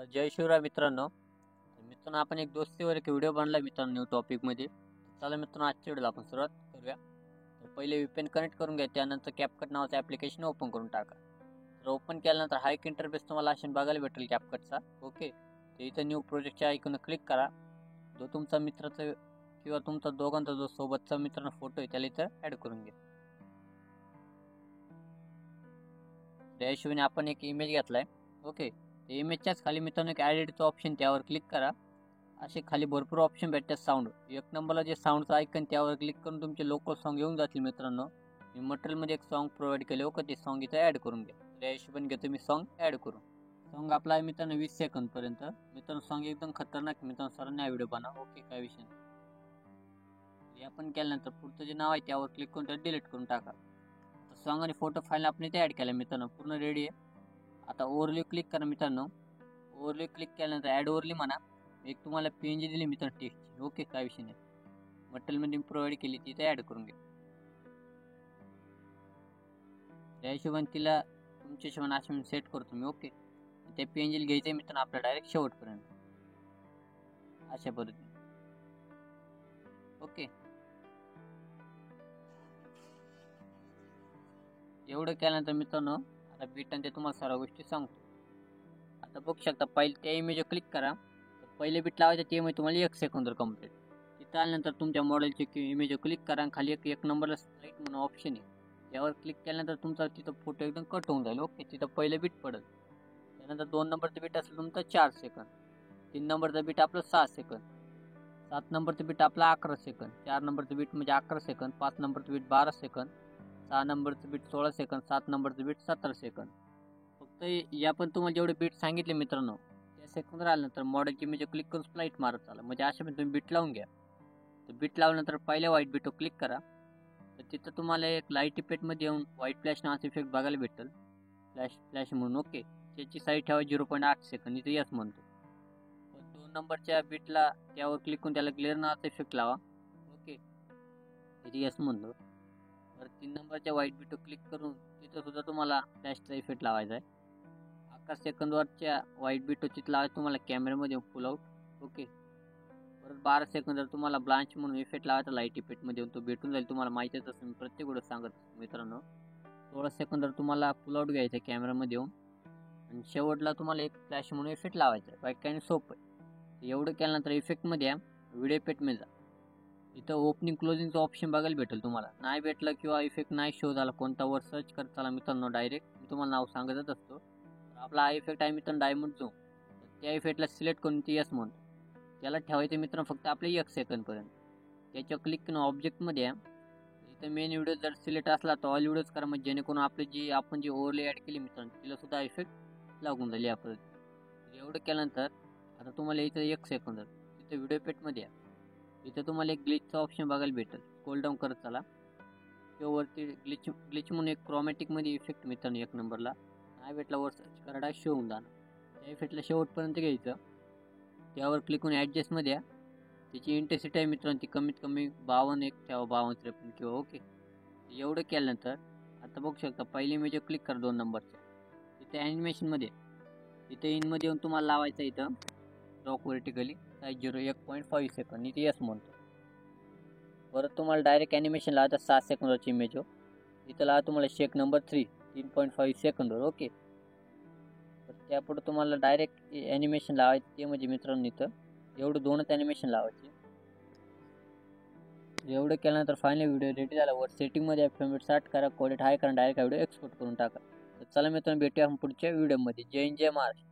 जय शिवराय मित्रांनो. मित्रांनो आपण एक दोस्तीवर एक व्हिडिओ बनला मित्रांनो न्यू टॉपिकमध्ये. चला मित्रांनो आजच्या व्हिडिओला आपण सुरुवात करूया. तर पहिले VPN कनेक्ट करून घ्या, त्यानंतर CapCut नावाचं ॲप्लिकेशन ओपन करून टाका. तर ओपन केल्यानंतर हा एक इंटरफेस तुम्हाला अशा बघायला भेटेल CapCutचा. ओके, तर इथं न्यू प्रोजेक्टच्या आयकॉनवर क्लिक करा. जो तुमचा मित्राचा किंवा तुमचा दोघांचा जो सोबतचा मित्रांनो फोटो आहे त्याला इथं ॲड करून घ्या. त्या हिशोबाने आपण एक इमेज घेतलाय. ओके, इमेजच्याच खाली मित्रांनो एक ॲडिटचं ऑप्शन त्यावर क्लिक करा. असे खाली भरपूर ऑप्शन भेटतात साऊंड. एक नंबरला जे साऊंडचं आयकन त्यावर क्लिक करून तुमचे लोकल सॉन्ग येऊन जातील मित्रांनो. मी मटेरियलमध्ये एक सॉन्ग प्रोव्हाइड केले हो का, ते सॉन्ग इथं ॲड करून घ्या. त्या हिशोबाने घेतो मी सॉन्ग ॲड करून. सॉन्ग आपला आहे मित्रांनो 20 सेकंदपर्यंत. मित्रांनो सॉन्ग एकदम खतरनाक मित्रांनो, सरांनी हा व्हिडिओ बनवा. ओके, काय विषय नाही. हे आपण केल्यानंतर पुढचं जे नाव आहे त्यावर क्लिक करून त्याला डिलीट करून टाका. सॉन्ग आणि फोटो फाईल आपण इथे ॲड केला मित्रांनो, पूर्ण रेडी आहे. आता ओव्हरव्ह्यू क्लिक करा मित्रांनो. ओव्हरव्ह्यू क्लिक केल्यानंतर ॲड ओव्हरली म्हणा. एक तुम्हाला PNG दिली मित्रांनो टेक्स्टची. ओके, काय विषय नाही. मटेरियलमध्ये प्रोव्हाइड केली ती इथे ॲड करून घ्या. त्या हिशोबाने तिला तुमच्या हिशोबाने असे सेट करतो मी. ओके, त्या PNG घ्यायचं आहे मित्रांनो आपल्या डायरेक्ट शेवटपर्यंत अशा पद्धतीने. ओके, एवढं केल्यानंतर मित्रांनो आता बीट आणि ते तुम्हाला सर्व गोष्टी सांगतो. आता बघू शकता पहिले त्या इमेजवर क्लिक करा. पहिले बीट लावायचं ते म्हणजे तुम्हाला 1 सेकंदवर कंप्लीट. तिथं आल्यानंतर तुमच्या मॉडेलची इमेजवर क्लिक करा आणि खाली एक नंबरला स्लाईड म्हणून ऑप्शन आहे, त्यावर क्लिक केल्यानंतर तुमचा तिथं फोटो एकदम कट होऊन जाईल. ओके, तिथं पहिलं बीट पडेल. त्यानंतर 2 नंबरचं बीट असेल तुमचं 4 सेकंद, 3 नंबरचं बीट आपलं 6 सेकंद, 7 नंबरचं बीट आपलं 11 सेकंद, 4 नंबरचं बीट म्हणजे 11 सेकंद, 5 नंबरचं बीट 12 सेकंद, 6 नंबरचं बीट 16 सेकंद, 7 नंबरचं बीट 17 सेकंद. फक्त या पण तुम्हाला जेवढे बीट सांगितले मित्रांनो त्या सेकंदवर आल्यानंतर मॉडेलची इमेज क्लिक करून स्लाईट मारत चाला, म्हणजे अशा पण तुम्ही बीट लावून घ्या. तर बीट लावल्यानंतर पहिल्या व्हाईट बीटवर क्लिक करा. तर तिथं तुम्हाला एक लाईट इफेक्टमध्ये येऊन व्हाईट फ्लॅश नावाचा इफेक्ट बघायला भेटेल, फ्लॅश म्हणून. ओके, त्याची साईज ठेवा 0.8 सेकंद, इथे यस म्हणतो. 2 नंबरच्या बीटला त्यावर क्लिक करून त्याला ग्लेअर नावाचा इफेक्ट लावा. ओके, इथे यस म्हणतो. तर 3 नंबरच्या व्हाईट बीटवर क्लिक करून तिथं सुद्धा तुम्हाला फ्लॅशचा इफेक्ट लावायचा आहे. 11 सेकंदवरच्या व्हाईट बीटवर तिथं लावायचं तुम्हाला कॅमेऱ्यामध्ये पुल आउट. ओके, परत 12 सेकंदवर तुम्हाला ब्लांच म्हणून इफेक्ट लावायचा लाईट इफेक्टमध्ये येऊन, तो भेटून जाईल. तुम्हाला माहितीच असेल, मी प्रत्येक गोष्ट सांगत असतो मित्रांनो. 16 सेकंदवर तुम्हाला पुल आउट घ्यायचं आहे कॅमेऱ्यामध्ये येऊन आणि शेवटला तुम्हाला एक फ्लॅश म्हणून इफेक्ट लावायचा आहे. बाकी काही सोपं आहे. एवढं केल्यानंतर इफेक्टमध्ये व्हिडिओ इफेक्टमध्ये जा. इथं ओपनिंग क्लोजिंगचं ऑप्शन बघायला भेटेल. तुम्हाला नाही भेटलं किंवा इफेक्ट नाही शो झाला कोणता वर सर्च करत चला मित्रांनो, डायरेक्ट मी तुम्हाला नाव सांगतच असतो. तर आपला हा इफेक्ट आहे मित्रांनो डायमंड झूम. त्या इफेक्टला सिलेक्ट करून ती यस म्हणतो. त्याला ठेवायचं मित्रांनो फक्त आपले 1 सेकंदपर्यंत. त्याच्यावर क्लिक करून ऑब्जेक्टमध्ये इथं मेन व्हिडिओ जर सिलेक्ट असला तर ऑल व्हिडिओज करा, म्हणजे जेणेकरून आपली आपण जी ओव्हरले ॲड केली मित्रांनो तिला सुद्धा इफेक्ट लागून जाईल या पद्धतीने. एवढं केल्यानंतर आता तुम्हाला इथं 1 सेकंद तिथं व्हिडिओ इफेक्टमध्ये या. इथं तुम्हाला एक ग्लिचचा ऑप्शन बघायला भेटेल. स्क्रोल डाऊन करत चला किंवा वरती ग्लिच म्हणून एक क्रोमॅटिकमध्ये इफेक्ट मित्रांनो 1 नंबरला नाही भेटला वर सर्च करा, शो होऊन जाणार. त्या इफेक्टला शेवटपर्यंत घ्यायचं. त्यावर क्लिक करून ॲडजस्टमध्ये या. त्याची इंटेन्सिटी आहे मित्रांनो ती कमीत कमी 52 एक ठेवा, 52-53 किंवा. ओके, एवढं केल्यानंतर आता बघू शकता पहिली इमेज क्लिक करा 2 नंबरचं. इथे ॲनिमेशनमध्ये इथे इनमध्ये येऊन तुम्हाला लावायचं इथं रॉक व्हर्टिकली साईज 1.5 सेकंद, इथे यस म्हणतो. परत तुम्हाला डायरेक्ट ॲनिमेशन लावायचं 6 सेकंदवरची इमेज. इथं लावा तुम्हाला शेक नंबर 3 3.5 सेकंदवर. ओके, तर त्यापुढे तुम्हाला डायरेक्ट ॲनिमेशन लावायचं ते म्हणजे मित्रांनो इथं एवढं 2च ॲनिमेशन लावायचे. एवढं केल्यानंतर फायनल व्हिडिओ रेडी झाला. वर सेटिंगमध्ये फ्रेम स्टार्ट करा, क्वालिटी हाय करा, डायरेक्ट व्हिडिओ एक्सपोर्ट करून टाका. तर चला मित्रांनो भेटूया आपण पुढच्या व्हिडिओमध्ये. जय हिंद, जय महाराष्ट्र.